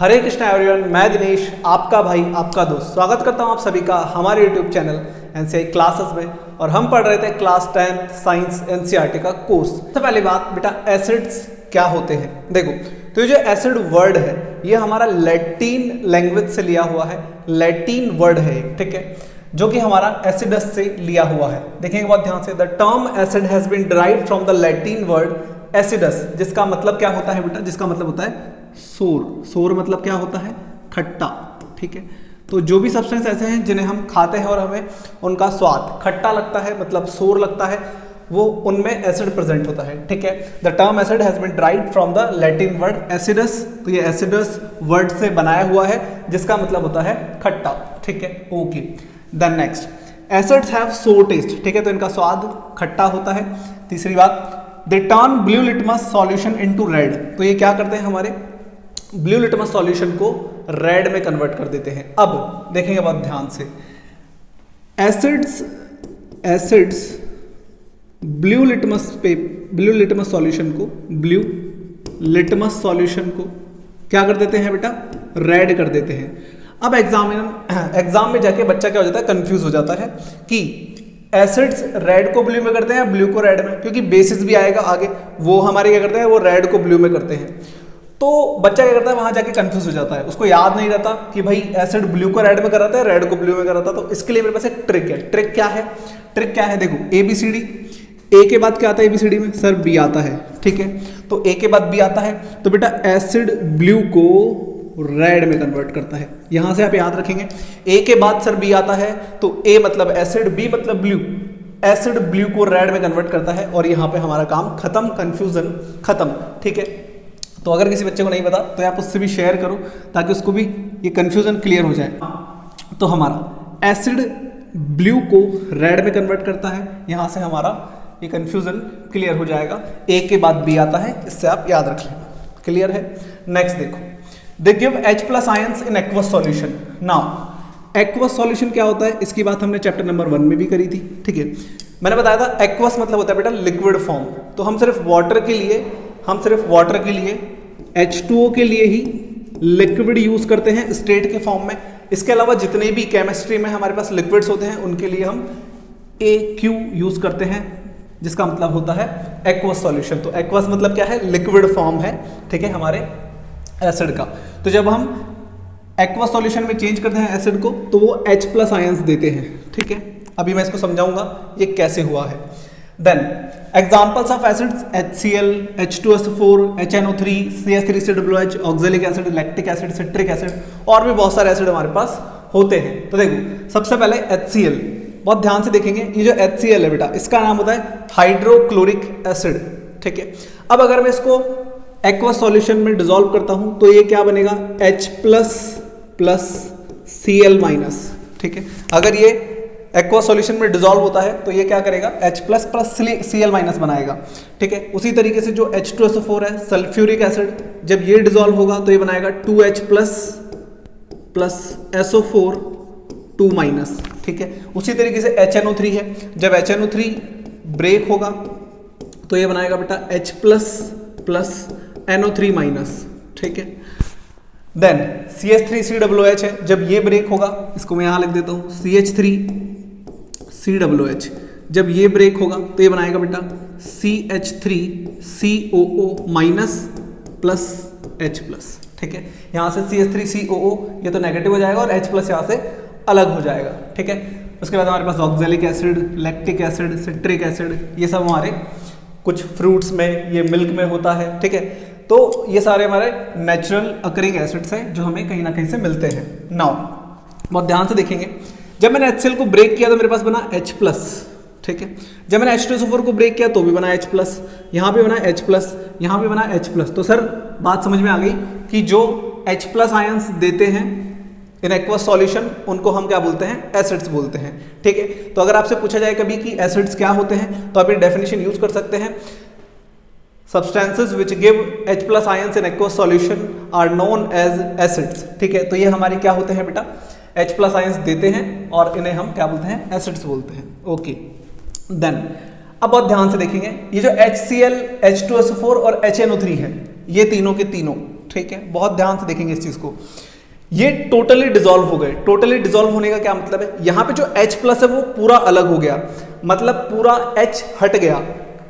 हरे Krishna everyone, मैं दिनेश आपका भाई आपका दोस्त स्वागत करता हूं आप सभी का हमारे YouTube चैनल एनसीआई क्लासेस में। और हम पढ़ रहे थे क्लास 10 साइंस एनसीईआरटी का कोर्स। सबसे पहली बात बेटा, एसिड्स क्या होते हैं। देखो, तो ये जो एसिड वर्ड है ये हमारा लैटिन लैंग्वेज से लिया हुआ है, लैटिन वर्ड है, ठीक है, जो कि हमारा एसिडस से लिया हुआ है। देखेंगे बहुत ध्यान से, the term acid has been derived from the Latin word acidus, जिसका मतलब क्या होता है बेटा, जिसका मतलब होता है सोर। सोर मतलब क्या होता है, खट्टा, ठीक है। तो जो भी सब्सटेंस ऐसे हैं जिन्हें हम खाते हैं और हमें उनका स्वाद खट्टा लगता है, मतलब सोर लगता है, वो उनमें एसिड प्रेजेंट होता है, ठीक है। The term acid has been derived from the Latin word acidus, तो ये एसिडस वर्ड से बनाया हुआ है जिसका मतलब होता है खट्टा, ठीक है। Okay, then next, acids have sour taste, ठीक है, तो इनका स्वाद खट्टा होता है। तीसरी बात, they turn blue litmus solution into red, तो ये क्या करते हैं, हमारे ब्लू लिटमस सॉल्यूशन को रेड में कन्वर्ट कर देते हैं। अब देखेंगे बहुत ध्यान से, एसिड्स ब्लू लिटमस सॉल्यूशन को क्या कर देते हैं बेटा, रेड कर देते हैं। अब एग्जाम में जाके बच्चा क्या हो जाता है, कंफ्यूज हो जाता है कि एसिड्स रेड को ब्लू में करते हैं या ब्लू को रेड में, क्योंकि बेसिस भी आएगा आगे, वो हमारे क्या करते हैं, वो रेड को ब्लू में करते हैं। तो बच्चा क्या करता है, वहां जाके कंफ्यूज हो जाता है, उसको याद नहीं रहता कि भाई एसिड ब्लू को रेड में कर रहा था, रेड को ब्लू में कर रहा था। तो इसके लिए मेरे पास एक ट्रिक है। ट्रिक क्या है, देखो, ABCD, ए के बाद क्या आता है ABCD में, सर बी आता है, ठीक है। तो ए के बाद बी आता है, तो बेटा एसिड ब्लू को रेड में कन्वर्ट करता है। यहां से आप याद रखेंगे, ए के बाद सर बी आता है, तो ए मतलब एसिड, बी मतलब ब्लू, एसिड ब्लू को रेड में कन्वर्ट करता है, और यहां पे हमारा काम खत्म, कंफ्यूजन खत्म, ठीक है। तो अगर किसी बच्चे को नहीं पता तो आप उससे भी शेयर करो ताकि उसको भी ये कंफ्यूजन क्लियर हो जाए। तो हमारा एसिड ब्लू को रेड में कन्वर्ट करता है, यहां से हमारा ये कंफ्यूजन क्लियर हो जाएगा। ए के बाद बी आता है, इससे आप याद रख लेना, क्लियर है। नेक्स्ट देखो, they give H+ ions in aqueous solution. Now aqueous solution क्या होता है, इसकी बात हमने चैप्टर नंबर 1 में भी करी थी, ठीक है। मैंने बताया था एक्वस मतलब होता है बेटा लिक्विड फॉर्म। तो हम सिर्फ वाटर के लिए H2O के लिए ही लिक्विड यूज करते हैं स्टेट के फॉर्म में। इसके अलावा जितने भी केमिस्ट्री में हमारे पास लिक्विड्स होते हैं उनके लिए हम AQ यूज करते हैं, जिसका मतलब होता है एक्वस सॉल्यूशन। तो एक्वस मतलब क्या है, लिक्विड फॉर्म है, ठीक है, हमारे एसिड का। तो जब हम एक्वस सॉल्यूशन में चेंज करते हैं एसिड को, तो वो H+ आयंस देते हैं, ठीक है। अभी मैं इसको समझाऊंगा ये कैसे हुआ है। Then examples of acids, HCl, H2SO4, HNO3, CH3COOH, oxalic acid, lactic acid, citric acid, और भी बहुत सारे एसिड हमारे पास होते हैं। तो देखो, सबसे पहले HCl, बहुत ध्यान से देखेंगे, ये जो HCl है बेटा, इसका नाम होता है हाइड्रोक्लोरिक एसिड, ठीक है। अब अगर मैं इसको एक्वस सॉल्यूशन में डिसॉल्व करता हूं तो ये क्या बनेगा, H+ Cl-, ठीक है। अगर ये एक्वा सॉल्यूशन में डिसॉल्व होता है तो ये क्या करेगा, H+ Cl- बनाएगा, ठीक है। उसी तरीके से जो H2SO4 है, सल्फ्यूरिक एसिड, जब ये डिसॉल्व होगा तो ये बनाएगा 2H+ SO4 2-, ठीक है। उसी तरीके से HNO3 है, जब HNO3 ब्रेक होगा तो ये बनाएगा बेटा H+ NO3-, ठीक है। देन CH3COOH है, जब ये ब्रेक होगा, इसको मैं यहां लिख देता हूं CH3COOH, जब ये ब्रेक होगा तो ये बनाएगा बेटा CH3COO- प्लस H+, ठीक है। यहां से CH3COO ये तो नेगेटिव हो जाएगा और H+ यहां से अलग हो जाएगा, ठीक है। उसके बाद हमारे पास oxalic acid, lactic acid, citric acid, ये सब हमारे कुछ फ्रूट्स में, ये मिल्क में होता है, ठीक है। तो ये सारे हमारे नेचुरल अकरिंग एसिड्स हैं जो हमें कहीं ना कहीं से मिलते हैं। नाउ बहुत ध्यान से देखेंगे, जब मैंने HCl को ब्रेक किया तो मेरे पास बना H+, ठीक है। जब मैंने H2SO4 को ब्रेक किया तो भी बना H+, यहाँ पे बना H+, यहाँ पे बना H+। तो सर बात समझ में आ गई कि जो H+ आयंस देते हैं इन एक्वस सॉल्यूशन, उनको हम क्या बोलते हैं, एसिड्स बोलते हैं, ठीक है। तो अगर आपसे पूछा जाए कभी कि एसिड्स क्या होते हैं, तो आप ये डेफिनेशन यूज कर सकते हैं, substances which give H+ ions in aqueous solution are known as acids, ठीक है। तो ये हमारे क्या होते हैं बेटा, H+ आयंस देते हैं और इन्हें हम क्या बोलते हैं, एसिड्स बोलते हैं, ओके। देन अब बहुत ध्यान से देखेंगे, ये जो HCl, H2SO4 और HNO3 है, ये तीनों के तीनों ठीक है, बहुत ध्यान से देखेंगे इस चीज को। ये टोटली डिसॉल्व हो गए। टोटली डिसॉल्व होने का क्या मतलब है, यहाँ पे जो H प्लस है वो पूरा अलग हो गया, मतलब पूरा H हट गया।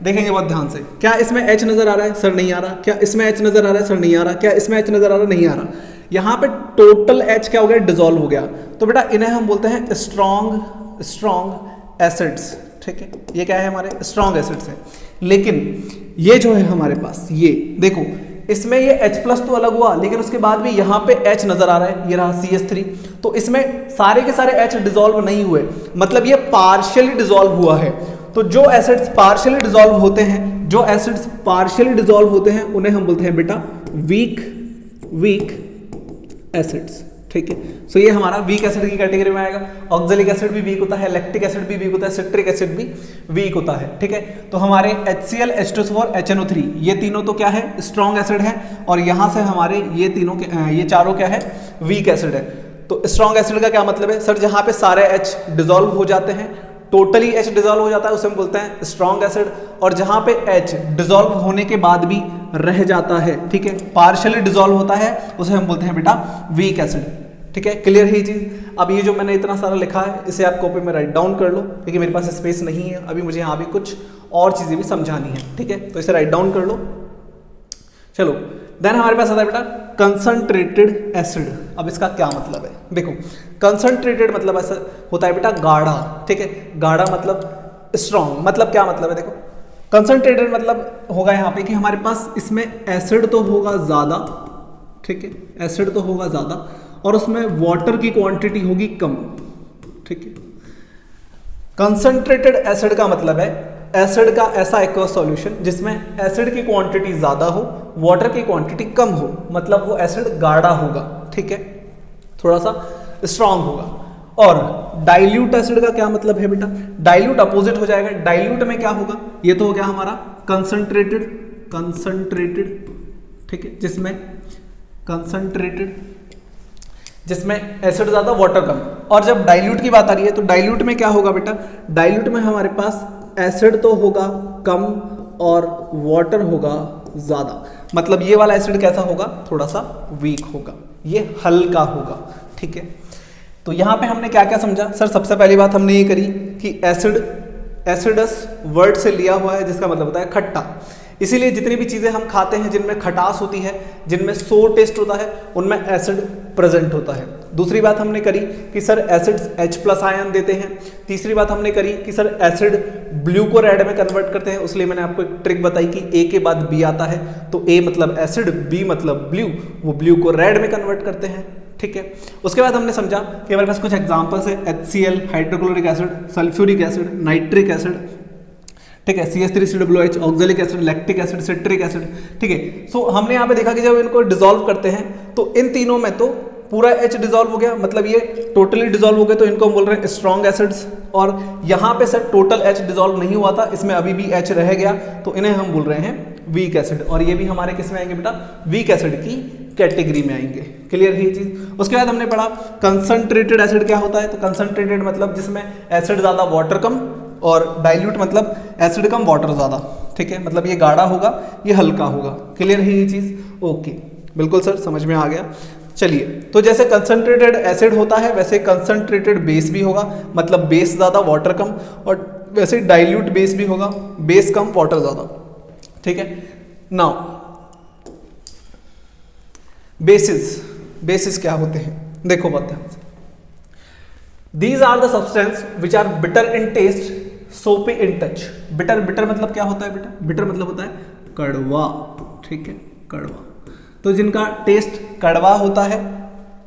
देखेंगे बहुत ध्यान से, क्या इसमें H नजर आ रहा है, सर नहीं आ रहा। क्या इसमें H नजर आ रहा है, सर नहीं आ रहा। क्या इसमें H नजर आ रहा है, नहीं आ रहा। यहाँ पे टोटल H क्या हो गया, डिसॉल्व हो गया। तो बेटा इन्हें हम बोलते हैं स्ट्रॉन्ग एसिड्स, ठीक है। ये क्या है, हमारे स्ट्रॉन्ग एसिड्स है। लेकिन ये जो है हमारे पास, ये देखो इसमें ये H प्लस तो अलग हुआ, लेकिन उसके बाद भी यहाँ पे H नजर आ रहा है, ये रहा CH3। तो इसमें सारे के सारे H डिसॉल्व नहीं हुए, मतलब ये पार्शियली डिसॉल्व हुआ है। तो जो एसिड्स पार्शियली डिसॉल्व होते हैं, जो एसिड्स पार्शियली डिसॉल्व होते हैं, उन्हें हम बोलते हैं बेटा वीक एसिड्स, ठीक है। सो ये हमारा वीक एसिड की कैटेगरी में आएगा। ऑक्जेलिक एसिड भी वीक होता है, लैक्टिक एसिड भी वीक होता है, सिट्रिक एसिड भी वीक होता है, ठीक है। तो हमारे HCl, H2SO4, HNO3 ये तीनों तो क्या है, स्ट्रॉन्ग एसिड है, और यहां से हमारे ये चारों क्या है, वीक एसिड है। तो स्ट्रॉन्ग एसिड का क्या मतलब है, सर जहां पे सारे H डिसॉल्व हो जाते हैं, टोटली H डिसॉल्व हो जाता है, उसे हम बोलते हैं स्ट्रॉन्ग एसिड। और जहां पे H डिसॉल्व होने के बाद भी रह जाता है, ठीक है, पार्शियली डिसॉल्व होता है, उसे हम बोलते हैं बेटा वीक एसिड, ठीक है। क्लियर है ये चीज। अब ये जो मैंने इतना सारा लिखा है, इसे आप कॉपी में राइट डाउन कर लो, क्योंकि मेरे पास स्पेस नहीं है अभी, मुझे यहाँ भी कुछ और चीजें भी समझानी है, ठीक है। तो इसे राइट डाउन कर लो। चलो देन हमारे पास आता है बेटा कंसंट्रेटेड एसिड। अब इसका क्या मतलब है, देखो कंसंट्रेटेड मतलब ऐसा होता है बेटा गाढ़ा, ठीक है। गाढ़ा मतलब स्ट्रॉन्ग, मतलब क्या मतलब है, देखो कंसंट्रेटेड मतलब होगा यहाँ पे कि हमारे पास इसमें एसिड तो होगा ज्यादा, ठीक है, एसिड तो होगा ज्यादा, और उसमें वाटर की क्वांटिटी होगी कम, ठीक है। कंसंट्रेटेड एसिड का मतलब है एसिड का ऐसा एक्वस सॉल्यूशन जिसमें एसिड की क्वांटिटी ज्यादा हो, वाटर की क्वांटिटी कम हो, मतलब वो एसिड गाढ़ा होगा, ठीक है, थोड़ा सा स्ट्रांग होगा। और डाइल्यूट एसिड का क्या मतलब है बेटा, डाइल्यूट अपोजिट हो जाएगा। डाइल्यूट में क्या होगा, ये तो हो गया हमारा कंसंट्रेटेड, ठीक है, जिसमें एसिड ज्यादा वाटर कम। और जब डाइल्यूट की बात आ रही है, तो डाइल्यूट में क्या होगा बेटा, डाइल्यूट में हमारे पास एसिड तो होगा कम और वाटर होगा ज्यादा, मतलब ये वाला एसिड कैसा होगा, थोड़ा सा वीक होगा, ये हल्का होगा, ठीक है। तो यहां पे हमने क्या क्या समझा, सर सबसे पहली बात हमने ये करी कि एसिडस वर्ड से लिया हुआ है, जिसका मतलब होता है खट्टा। इसीलिए जितनी भी चीजें हम खाते हैं जिनमें खटास होती है, जिनमें सोर टेस्ट होता है, उनमें एसिड प्रेजेंट होता है। दूसरी बात हमने करी कि sir acids H plus ion देते हैं। तीसरी बात हमने करी कि सर एसिड ब्लू को रेड में कन्वर्ट करते हैं, उसलिए मैंने आपको एक ट्रिक बताई कि A के बाद B आता है, तो A मतलब एसिड, B मतलब ब्लू, वो ब्लू को रेड में कन्वर्ट करते हैं, ठीक है। उसके बाद हमने समझा कि हमारे पास कुछ एग्जांपल्स है, HCl, hydrochloric acid, sulphuric acid, nitric acid, ठीक है, CH3COOH, oxalic acid, lactic acid, citric acid, ठीक है। सो हमने यहाँ पे देखा कि जब इनको डिसॉल्व करते हैं तो इन तीनों में तो पूरा H डिसॉल्व हो गया, मतलब ये टोटली डिसॉल्व हो गए, तो इनको हम बोल रहे हैं स्ट्रॉन्ग एसिड्स। और यहाँ पे सर टोटल H डिसॉल्व नहीं हुआ था, इसमें अभी भी H रह गया, तो इन्हें हम बोल रहे हैं वीक एसिड। और ये भी हमारे किस में आएंगे बेटा, वीक एसिड की कैटेगरी में आएंगे। क्लियर है ये चीज। उसके बाद हमने पढ़ा कंसंट्रेटेड एसिड क्या होता है, तो कंसंट्रेटेड मतलब जिसमें एसिड ज्यादा वाटर कम, और डाइल्यूट मतलब एसिड कम वाटर ज्यादा, ठीक है, मतलब ये गाढ़ा होगा, ये हल्का होगा। क्लियर है ये चीज, ओके, बिल्कुल सर समझ में आ गया। चलिए, तो जैसे कंसंट्रेटेड एसिड होता है वैसे कंसंट्रेटेड बेस भी होगा, मतलब बेस ज्यादा वाटर कम, और वैसे डाइल्यूट बेस भी होगा, बेस कम वाटर ज्यादा, ठीक है। नाउ बेसिस क्या होते हैं, देखो बहुत ध्यान से। These are the substance which are bitter in taste, soapy in touch. Bitter मतलब क्या होता है बेटा, बिटर मतलब होता है कड़वा, ठीक है, कड़वा। तो जिनका टेस्ट कड़वा होता है,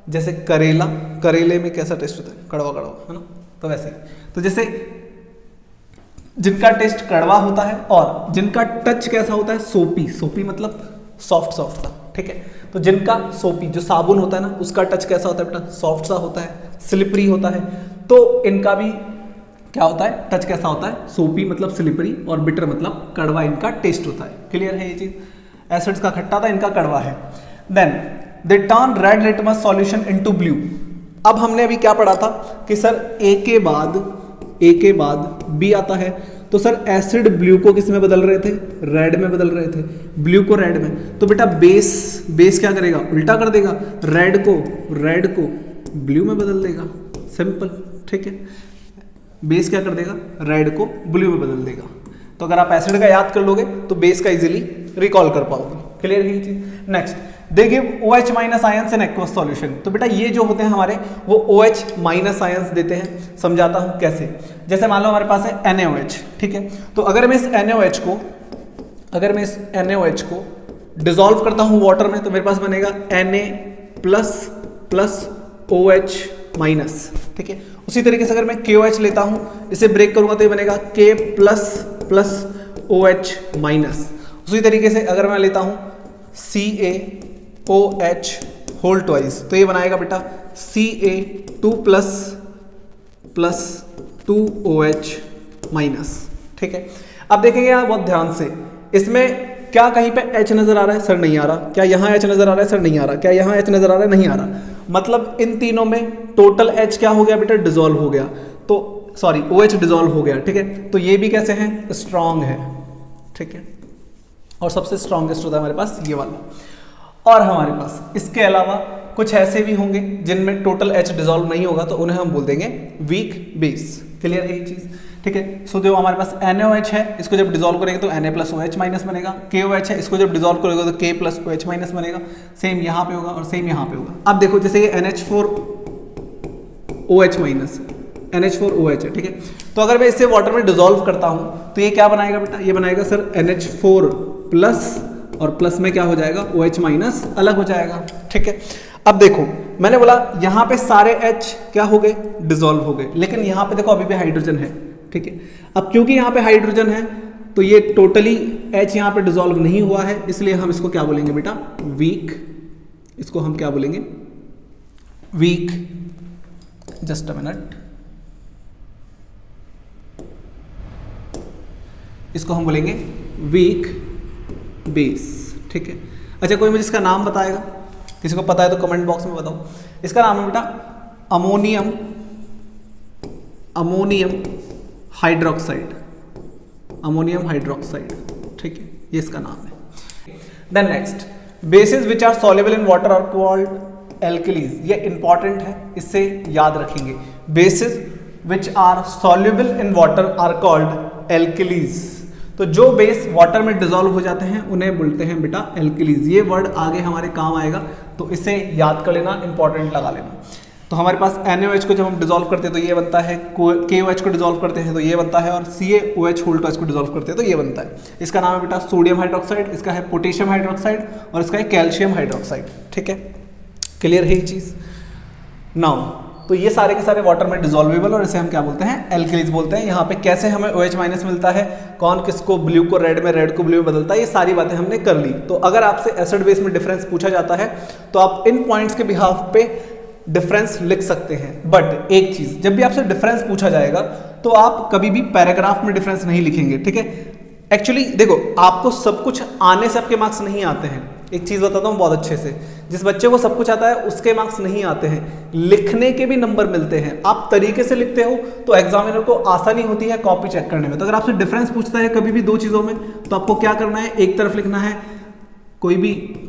जैसे करेले में कैसा टेस्ट होता है, कड़वा है ना, तो वैसे तो जैसे जिनका टेस्ट कड़वा होता है और जिनका टच कैसा होता है, सोपी मतलब सॉफ्ट सा, ठीक है। तो जिनका सोपी जो साबुन होता है ना, उसका टच कैसा होता है बेटा, सॉफ्ट सा होता है, स्लिपरी होता है। तो इनका भी क्या होता है, टच कैसा होता है, सोपी मतलब स्लिपरी, और बिटर मतलब कड़वा इनका टेस्ट होता है। क्लियर है ये चीज। एसिड्स का खट्टा था, इनका कड़वा है। Then they turn red litmus solution into blue. अब हमने अभी क्या पढ़ा था कि सर ए के बाद बी आता है, तो सर एसिड ब्लू को किस में बदल रहे थे, रेड में बदल रहे थे, ब्लू को रेड में। तो बेटा बेस क्या करेगा, उल्टा कर देगा, रेड को ब्लू में बदल देगा, सिंपल, ठीक है। बेस क्या कर देगा, रेड को ब्लू में बदल देगा। तो अगर आप एसिड का याद कर लोगे तो बेस का इजीली रिकॉल कर पाओगे। क्लियर है ये चीज। Next, they give OH minus ions in aqueous solution. तो बेटा ये जो होते हैं हमारे वो OH माइनस आयंस देते हैं। समझाता हूं कैसे। जैसे मान लो हमारे पास है NaOH, ठीक है। तो अगर मैं इस NaOH को डिसॉल्व करता हूं वाटर में तो मेरे पास बनेगा Na प्लस OH माइनस, ठीक है। उसी तरीके से अगर मैं KOH लेता हूं, इसे ब्रेक करूंगा तो ये बनेगा K प्लस OH माइनस। उसी तरीके से अगर मैं लेता हूं CaOH होल ट्वाइस तो ये बनाएगा बेटा Ca2 प्लस 2OH माइनस, ठीक है। अब देखेंगे आप बहुत ध्यान से, इसमें क्या कहीं पे H नजर आ रहा है, सर नहीं आ रहा। क्या यहाँ H नजर आ रहा है, सर नहीं आ रहा। क्या यहाँ H नजर आ रहा है, नहीं आ रहा। मतलब इन तीनों में टोटल H क्या हो गया बेटा, डिसॉल्व हो गया। तो सॉरी OH डिसॉल्व हो गया, ठीक है। तो ये भी कैसे हैं, स्ट्रॉन्ग है, ठीक है। और सबसे स्ट्रॉन्गेस्ट होता है हमारे पास ये वाला। और हमारे पास इसके अलावा कुछ ऐसे भी होंगे जिनमें टोटल H डिसॉल्व नहीं होगा तो उन्हें हम बोल देंगे वीक बेस। क्लियर है ये चीज, ठीक है। सो जो हमारे पास NaOH है, इसको जब डिसॉल्व करेंगे तो Na प्लस OH माइनस बनेगा। KOH है, इसको जब डिसॉल्व करेंगे तो K प्लस OH माइनस बनेगा। सेम यहाँ पे होगा और सेम यहाँ पे होगा। अब देखो जैसे ये NH4OH माइनस, NH4OH है, ठीक है। तो अगर मैं इसे वाटर में डिसॉल्व करता हूँ तो ये क्या बनाएगा बेटा, ये बनाएगा सर NH4 प्लस, और प्लस में क्या हो जाएगा, OH माइनस अलग हो जाएगा, ठीक है। अब देखो मैंने बोला यहाँ पे सारे H क्या हो गए, डिसॉल्व हो गए, लेकिन यहाँ पे देखो अभी भी हाइड्रोजन है, ठीक है। अब क्योंकि यहाँ पे हाइड्रोजन है तो ये टोटली H यहाँ पे डिसॉल्व नहीं हुआ है, इसलिए हम इसको क्या बोलेंगे बेटा, वीक। इसको हम क्या बोलेंगे, वीक। जस्ट अ मिनट, इसको हम बोलेंगे वीक बेस, ठीक है। अच्छा कोई मुझे इसका नाम बताएगा, किसी को पता है तो कमेंट बॉक्स में बताओ। इसका नाम है बेटा अमोनियम हाइड्रोक्साइड, ठीक है, ये इसका नाम है। Then next, bases which are soluble in water are called alkalis. ये इंपॉर्टेंट है, इससे याद रखेंगे। Bases which are soluble in water are called alkalis. तो जो बेस वाटर में डिसॉल्व हो जाते हैं उन्हें बोलते हैं बेटा एल्कलीज। ये वर्ड आगे हमारे काम आएगा तो इसे याद कर लेना, इंपॉर्टेंट लगा लेना। तो हमारे पास NaOH को जब हम डिसॉल्व करते हैं तो ये बनता है, KOH को डिसॉल्व करते हैं तो ये बनता है, और CaOH होल ट्वाइस को डिसॉल्व करते हैं तो ये बनता है। इसका नाम है बेटा सोडियम हाइड्रोक्साइड, इसका है पोटेशियम हाइड्रोक्साइड और इसका है कैल्शियम हाइड्रोक्साइड, ठीक है। क्लियर है ये चीज। नाउ तो ये सारे के सारे वाटर में डिसॉल्वेबल, और इसे हम क्या बोलते हैं, एल्कलीज बोलते हैं। यहाँ पे कैसे हमें OH माइनस मिलता है, कौन किसको ब्लू को रेड में, रेड को ब्लू में बदलता है, ये सारी बातें हमने कर ली। तो अगर आपसे एसिड बेस में डिफरेंस पूछा जाता है तो आप इन पॉइंट्स के बिहाफ पे डिफरेंस लिख सकते हैं। बट एक चीज, जब भी आपसे डिफरेंस पूछा जाएगा तो आप कभी भी पैराग्राफ में डिफरेंस नहीं लिखेंगे, ठीक है। एक्चुअली देखो, आपको सब कुछ आने से आपके मार्क्स नहीं आते हैं। एक चीज बताता हूँ बहुत अच्छे से, जिस बच्चे को सब कुछ आता है उसके मार्क्स नहीं आते हैं, लिखने के भी नंबर मिलते हैं। आप तरीके से लिखते हो तो एग्जामिनर को आसानी होती है कॉपी चेक करने में। तो अगर आपसे डिफरेंस पूछता है कभी भी दो चीजों में तो आपको क्या करना है, एक तरफ लिखना है कोई भी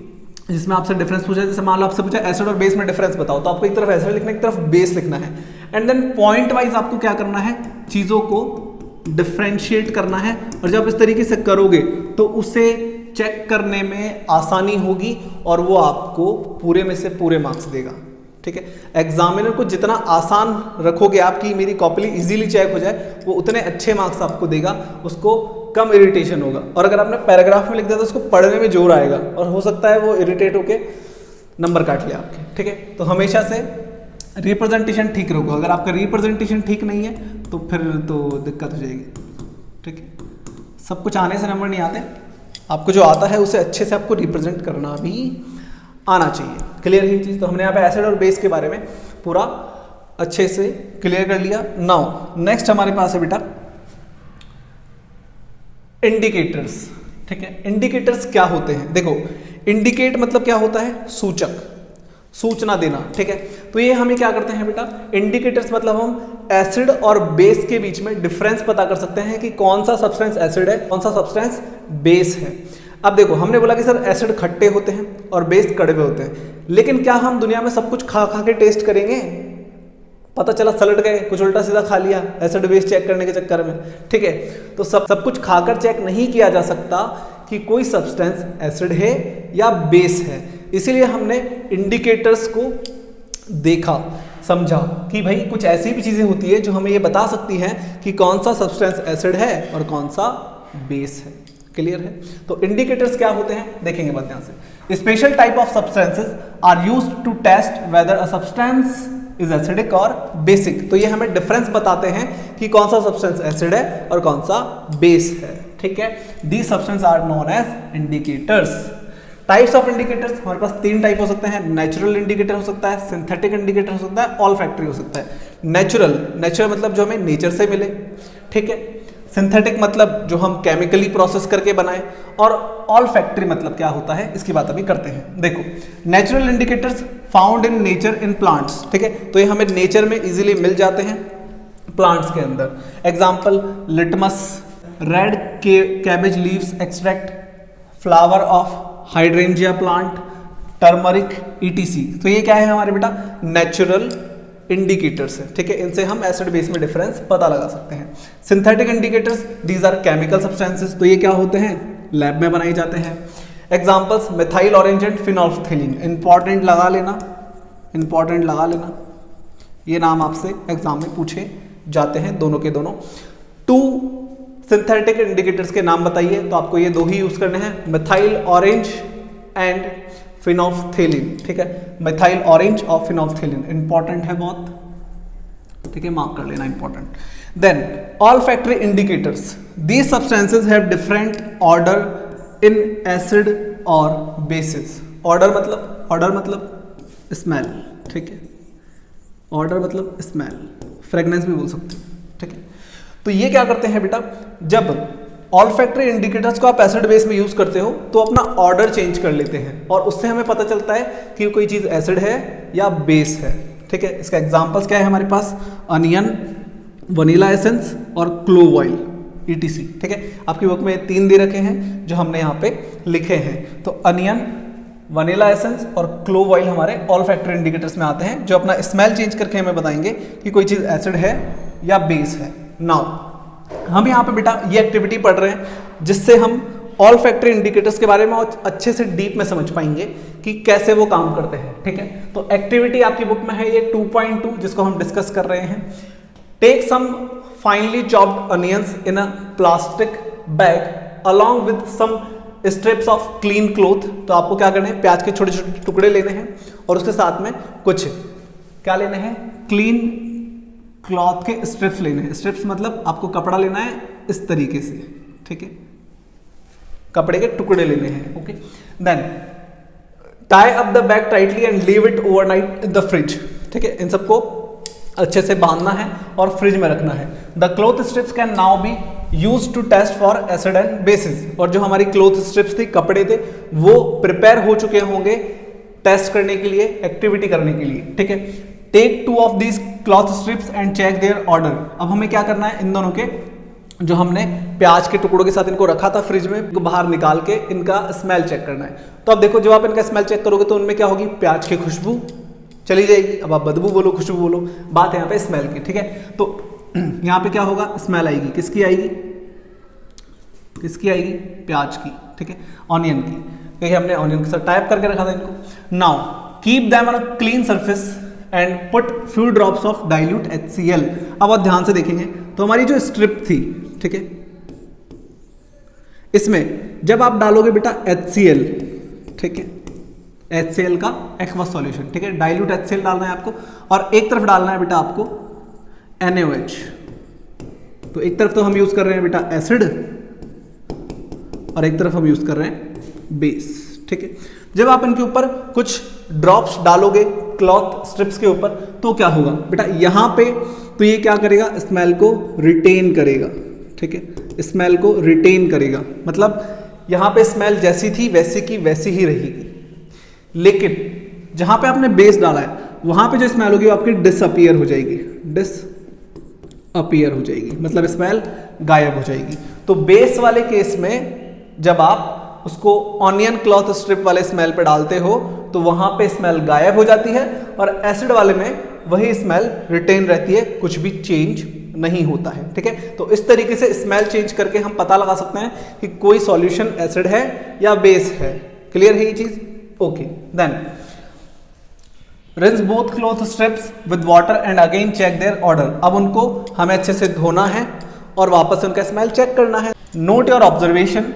जिसमें आपसे डिफरेंस पूछा है, जैसे मान लो आपसे पूछा एसिड और बेस में डिफरेंस बताओ, तो आपको एक तरफ एसिड लिखना है, एक तरफ बेस लिखना है, एंड देन पॉइंट वाइज आपको क्या करना है, चीजों को डिफरेंशिएट करना है। और जब इस तरीके से करोगे तो उसे चेक करने में आसानी होगी और वो आपको पूरे में से पूरे मार्क्स देगा, ठीक है। एग्जामिनर को जितना आसान रखोगे आपकी मेरी कॉपी इजीली चेक हो जाए, वो उतने अच्छे मार्क्स आपको देगा, उसको कम इरिटेशन होगा। और अगर आपने पैराग्राफ में लिख दिया तो उसको पढ़ने में जोर आएगा और हो सकता है वो इरिटेट होके नंबर काट लिया आपके, ठीक है। तो हमेशा से रिप्रेजेंटेशन ठीक रखो। अगर आपका रिप्रेजेंटेशन ठीक नहीं है तो फिर तो दिक्कत हो जाएगी, ठीक है। सब कुछ आने से नंबर नहीं आते, आपको जो आता है उसे अच्छे से आपको रिप्रेजेंट करना भी आना चाहिए। क्लियर है ये चीज़। तो हमने यहाँ पे एसिड और बेस के बारे में पूरा अच्छे से क्लियर कर लिया। नाउ नेक्स्ट हमारे पास है बेटा इंडिकेटर्स, ठीक है। इंडिकेटर्स क्या होते हैं, देखो इंडिकेट मतलब क्या होता है, सूचक। सूचना देना, ठीक है। तो ये हमें क्या करते हैं बेटा, इंडिकेटर्स मतलब हम एसिड और बेस के बीच में डिफरेंस पता कर सकते हैं कि कौन सा सब्सटेंस एसिड है, कौन सा सब्सटेंस बेस है। अब देखो हमने बोला कि सर एसिड खट्टे होते हैं और बेस कड़वे होते हैं, लेकिन क्या हम दुनिया में सब कुछ खा खा के टेस्ट करेंगे? पता चला सलट गए, कुछ उल्टा सीधा खा लिया एसिड बेस चेक करने के चक्कर में, ठीक है। तो सब कुछ खाकर चेक नहीं किया जा सकता कि कोई सब्सटेंस एसिड है या बेस है। इसीलिए हमने इंडिकेटर्स को देखा, समझा कि भाई कुछ ऐसी भी चीजें होती है जो हमें ये बता सकती हैं कि कौन सा सब्सटेंस एसिड है और कौन सा बेस है। क्लियर है? तो इंडिकेटर्स क्या होते हैं देखेंगे बहुत ध्यान से। Special type of substances are used to test whether a substance is acidic और बेसिक। तो ये हमें डिफरेंस बताते हैं कि कौन सा सब्सटेंस एसिड है और कौन सा बेस है, ठीक है। These substance are known as indicators. Types of indicators हमारे पास 3 टाइप हो सकते हैं। नेचुरल इंडिकेटर हो सकता है, सिंथेटिक इंडिकेटर हो सकता है, ऑल्फैक्टरी हो सकता है। नेचुरल मतलब जो हमें नेचर से मिले, ठीक है। सिंथेटिक मतलब जो हम केमिकली प्रोसेस करके बनाए, और ऑल्फैक्टरी मतलब क्या होता है इसकी बात अभी करते हैं। देखो natural indicators found in nature in plants, ठीक है। तो ये हमें नेचर में इजीली मिल जाते हैं प्लांट्स के अंदर। Example litmus, red cabbage leaves extract, flower of hydrangea plant, turmeric etc. तो ये क्या है हमारे बेटा, नेचुरल इंडिकेटर्स है, ठीक है। इनसे हम एसिड बेस में डिफरेंस पता लगा सकते हैं। Synthetic indicators these are chemical substances. तो ये क्या होते हैं, लैब में बनाए जाते हैं। Examples methyl orange and phenolphthalein. Important लगा लेना, इंपॉर्टेंट लगा लेना, ये नाम आपसे एग्जाम में पूछे जाते हैं दोनों के दोनों। 2 सिंथेटिक इंडिकेटर्स के नाम बताइए, तो आपको ये 2 ही यूज करने हैं, मिथाइल ऑरेंज एंड फिनोल्फ्थेलिन, ठीक है। मिथाइल ऑरेंज और फिनोल्फ्थेलिन इंपॉर्टेंट है बहुत, ठीक है, मार्क कर लेना important. Then olfactory indicators, these substances have different odour in acid और बेसिस। ऑर्डर मतलब स्मेल, ठीक है। ऑर्डर मतलब स्मेल, फ्रेगनेंस भी बोल सकते हो, ठीक है। तो ये क्या करते हैं बेटा, जब ऑल्फैक्टरी इंडिकेटर्स को आप एसिड बेस में यूज करते हो तो अपना ऑर्डर चेंज कर लेते हैं और उससे हमें पता चलता है कि कोई चीज एसिड है या बेस है, ठीक है। इसका एग्जांपल्स क्या है हमारे पास, अनियन, वनीला एसेंस और क्लोव ऑयल ईटीसी, ठीक है। आपकी बुक में 3 दे रखे हैं जो हमने यहाँ पे लिखे हैं। तो अनियन, वनीला एसेंस और क्लोव ऑयल हमारे ऑल्फैक्टरी इंडिकेटर्स में आते हैं जो अपना स्मेल चेंज करके हमें बताएंगे कि कोई चीज एसिड है या बेस है। नाउ हम यहाँ पे बेटा ये एक्टिविटी पढ़ रहे हैं जिससे हम ऑल्फैक्टरी इंडिकेटर्स के बारे में अच्छे से डीप में समझ पाएंगे कि कैसे वो काम करते हैं, ठीक है। तो एक्टिविटी आपकी बुक में है ये 2.2 जिसको हम डिस्कस कर रहे हैं। Take some finely chopped onions in a plastic bag along with some strips of clean cloth. तो आपको क्या करना है, प्याज के छोटे छोटे टुकड़े लेने हैं और उसके साथ में कुछ क्या लेने हैं, क्लीन क्लॉथ के स्ट्रिप्स लेने हैं। स्ट्रिप्स मतलब आपको कपड़ा लेना है इस तरीके से, ठीक है, कपड़े के टुकड़े लेने हैं, okay. Then tie up the bag tightly and leave it overnight in the fridge, ठीक है। इन सबको अच्छे से बांधना है और फ्रिज में रखना है। The cloth strips can now be use to test for acid and bases. और जो हमारी क्लॉथ स्ट्रिप्स थी, कपड़े थे, वो प्रिपेयर हो चुके होंगे टेस्ट करने के लिए, एक्टिविटी करने के लिए, ठीक है। Take 2 of these cloth strips and check their odour. अब हमें क्या करना है, इन दोनों के जो हमने प्याज के टुकड़ों के साथ इनको रखा था फ्रिज में, बाहर निकाल के इनका स्मेल चेक करना है। तो अब देखो जब आप इनका स्मेल चेक करोगे तो उनमें क्या होगी, प्याज की खुशबू चली जाएगी। अब आप बदबू बोलो खुशबू बोलो, बात है यहाँ पे स्मेल की, ठीक है। तो यहाँ पे क्या होगा, स्मेल आएगी, किसकी आएगी, किसकी आएगी, प्याज की, ठीक है, ऑनियन की, क्योंकि हमने ऑनियन के साथ टाइप करके रखा था इनको। Now keep them on a clean surface and put few drops of dilute HCl। अब आप ध्यान से देखेंगे तो हमारी जो स्ट्रिप थी, ठीक है, इसमें जब आप डालोगे बेटा HCl, ठीक है, HCl का एक्वस सॉल्यूशन, ठीक है, डाइल्यूट HCl डालना है आपको, और एक तरफ डालना है बेटा आपको NaOH। तो एक तरफ तो हम यूज कर रहे हैं बेटा एसिड और एक तरफ हम यूज कर रहे हैं बेस, ठीक है। जब आप इनके ऊपर कुछ ड्रॉप्स डालोगे क्लॉथ स्ट्रिप्स के ऊपर तो क्या होगा बेटा, यहां पे तो ये क्या करेगा, स्मेल को रिटेन करेगा, ठीक है, स्मेल को रिटेन करेगा, मतलब यहां पे स्मेल जैसी थी वैसी की वैसी ही रहेगी। लेकिन जहां पे आपने बेस डाला है वहां पे जो स्मेल होगी वो आपकी डिसअपियर हो जाएगी, डिसअपियर हो जाएगी, मतलब स्मेल गायब हो जाएगी। तो बेस वाले केस में जब आप उसको ऑनियन क्लॉथ स्ट्रिप वाले स्मेल पे डालते हो तो वहां पे स्मेल गायब हो जाती है, और एसिड वाले में वही स्मेल रिटेन रहती है, कुछ भी चेंज नहीं होता है। ठीक है, तो इस तरीके से स्मेल चेंज करके हम पता लगा सकते हैं कि कोई सॉल्यूशन एसिड है या बेस है। क्लियर है ये चीज? Okay, then rinse both cloth strips with water and again check their odour. अब उनको हमें अच्छे से धोना है और वापस से उनका स्मेल चेक करना है। Note your observation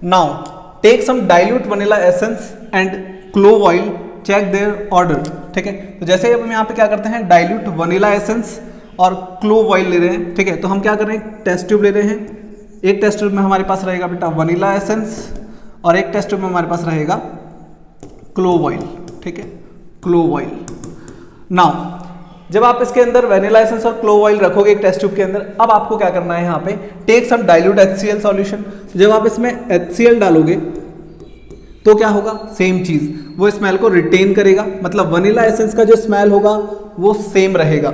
now, take some dilute vanilla essence and clove oil, check their odour. ठीक है, तो जैसे हम यहाँ पे क्या करते हैं, डाइल्यूट वनीला एसेंस और क्लोव ऑयल ले रहे हैं। ठीक है, तो हम क्या कर रहे हैं, टेस्ट ट्यूब ले रहे हैं। एक टेस्ट ट्यूब में हमारे पास रहेगा बेटा वनीला एसेंस और एक टेस्ट ट्यूब में हमारे पास रहेगा क्लोव ऑयल। ठीक है, क्लोव ऑयल। नाउ जब आप इसके अंदर वनीला एसेंस और क्लोव ऑयल रखोगे एक टेस्ट ट्यूब के अंदर, अब आपको क्या करना है, यहाँ पे take some dilute HCl solution. जब आप इसमें HCl डालोगे तो क्या होगा, सेम चीज, वो स्मेल को रिटेन करेगा, मतलब वनीला एसेंस का जो स्मेल होगा वो सेम रहेगा।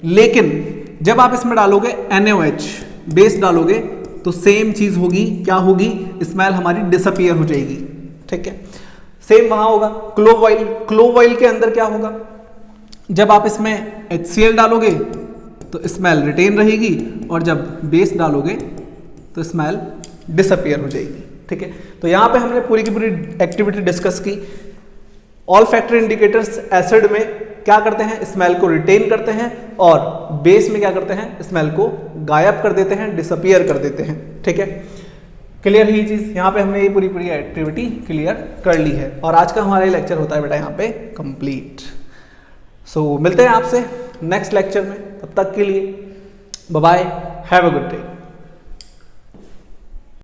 लेकिन जब आप इसमें डालोगे NaOH बेस डालोगे तो सेम चीज होगी, क्या होगी, स्मेल हमारी डिसअपियर हो जाएगी। ठीक है, सेम वहां होगा। क्लोव ऑयल, क्लोव ऑयल के अंदर क्या होगा, जब आप इसमें HCl डालोगे तो स्मेल रिटेन रहेगी और जब बेस डालोगे तो स्मेल डिसअपियर हो जाएगी। ठीक है, तो यहां पे हमने पूरी की पूरी एक्टिविटी डिस्कस की। ऑल फैक्टर इंडिकेटर्स एसिड में क्या करते हैं, स्मेल को रिटेन करते हैं, और बेस में क्या करते हैं, स्मेल को गायब कर देते हैं, डिसअपियर कर देते हैं। ठीक है, क्लियर है ये चीज? यहाँ पे हमने ये पूरी पूरी एक्टिविटी क्लियर कर ली है और आज का हमारा लेक्चर होता है बेटा यहाँ पे कंप्लीट। सो मिलते हैं आपसे नेक्स्ट लेक्चर में, तब तक के लिए bye bye, have a good day.